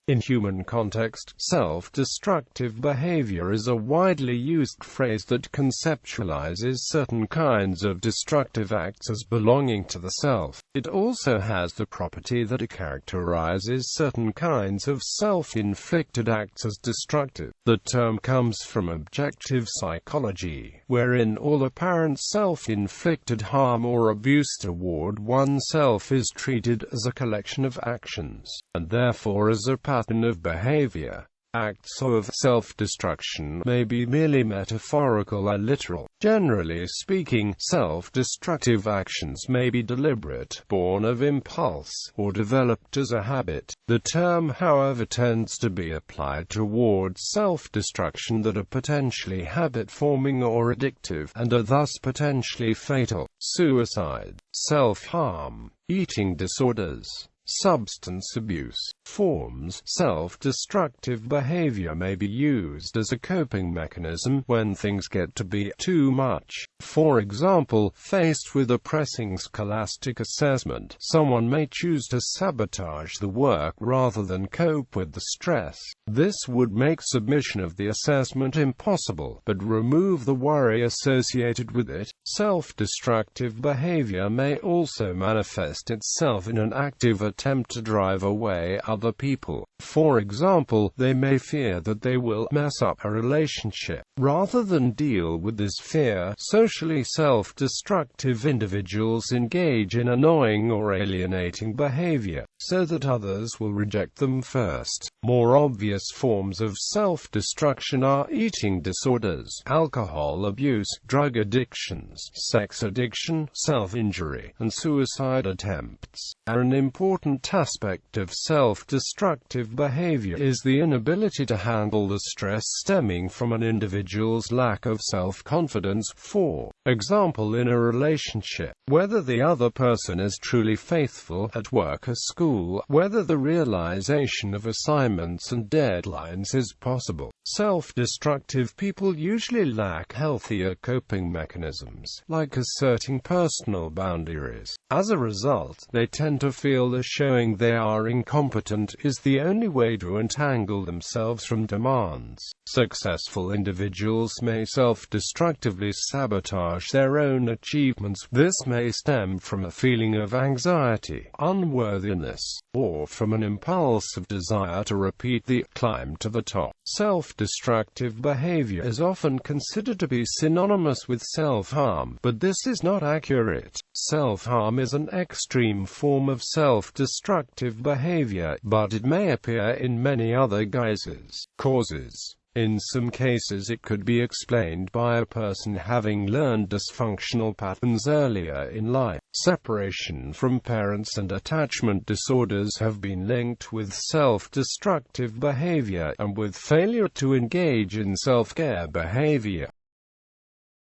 In human context, self-destructive behavior is a widely used phrase that conceptualizes certain kinds of destructive acts as belonging to the self. It also has the property that it characterizes certain kinds of self-inflicted acts as destructive. The term comes from objective psychology, wherein all apparent self-inflicted harm or abuse toward oneself is treated as a collection of actions, and therefore as a pattern of behavior. Acts of self-destruction may be merely metaphorical or literal. Generally speaking, self-destructive actions may be deliberate, born of impulse, or developed as a habit. The term, however, tends to be applied towards self-destruction that are potentially habit-forming or addictive, and are thus potentially fatal. Suicide, self-harm, eating disorders, substance abuse forms. Self-destructive behavior may be used as a coping mechanism when things get to be too much. For example, faced with a pressing scholastic assessment, someone may choose to sabotage the work rather than cope with the stress. This would make submission of the assessment impossible, but remove the worry associated with it. Self-destructive behavior may also manifest itself in an active attempt to drive away other people. For example, they may fear that they will mess up a relationship. Rather than deal with this fear, socially self-destructive individuals engage in annoying or alienating behavior, so that others will reject them first. More obvious forms of self-destruction are eating disorders, alcohol abuse, drug addictions, sex addiction, self-injury, and suicide attempts. An important aspect of self-destructive behavior is the inability to handle the stress stemming from an individual's lack of self-confidence. For example, in a relationship, whether the other person is truly faithful, at work or school, whether the realization of assignments and deadlines is possible. Self-destructive people usually lack healthier coping mechanisms, like asserting personal boundaries. As a result, they tend to feel that showing they are incompetent is the only way to entangle themselves from demands. Successful individuals may self-destructively sabotage their own achievements. This may stem from a feeling of anxiety, unworthiness, or from an impulsive desire to repeat the climb to the top. Self-destructive behavior is often considered to be synonymous with self-harm, but this is not accurate. Self-harm is an extreme form of self-destructive behavior, but it may appear in many other guises. Causes. In some cases it could be explained by a person having learned dysfunctional patterns earlier in life. Separation from parents and attachment disorders have been linked with self-destructive behavior, and with failure to engage in self-care behavior.